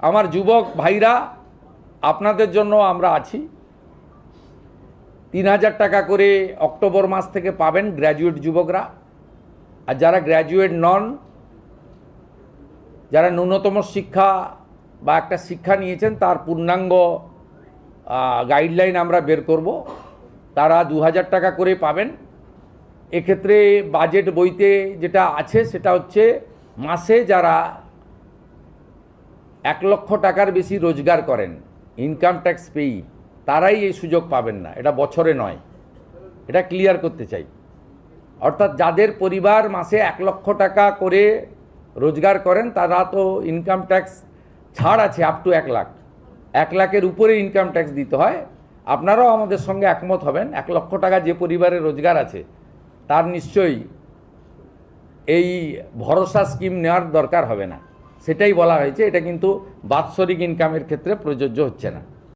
আমার যুবক ভাইরা, আপনাদের জন্য আমরা আছি। 3000 টাকা করে অক্টোবর মাস থেকে পাবেন গ্র্যাজুয়েট যুবকরা। আর যারা গ্র্যাজুয়েট নন, যারা ন্যূনতম শিক্ষা বা একটা শিক্ষা নিয়েছেন তার পূর্ণাঙ্গ গাইডলাইন আমরা বের করব, তারা 2000 টাকা করে পাবেন। এক্ষেত্রে বাজেট বইতে যেটা আছে সেটা হচ্ছে মাসে যারা 1 লক্ষ টাকার বেশি রোজগার করেন, ইনকাম ট্যাক্স পেই, তারাই এই সুযোগ পাবেন না। এটা বছরে নয়, এটা ক্লিয়ার করতে চাই। অর্থাৎ যাদের পরিবার মাসে 1 লক্ষ টাকা করে রোজগার করেন তারা তো ইনকাম ট্যাক্স ছাড় আছে আপ টু 1 লাখ। 1 লাখের উপরে ইনকাম ট্যাক্স দিতে হয়। আপনারাও আমাদের সঙ্গে একমত হবেন, 1 লক্ষ টাকা যে পরিবারের রোজগার আছে তার নিশ্চয়ই এই ভরসা স্কিম নেওয়ার দরকার হবে না। সেটাই বলা হয়েছে। এটা কিন্তু বাৎসরিক ইনকামের ক্ষেত্রে প্রযোজ্য হচ্ছে না।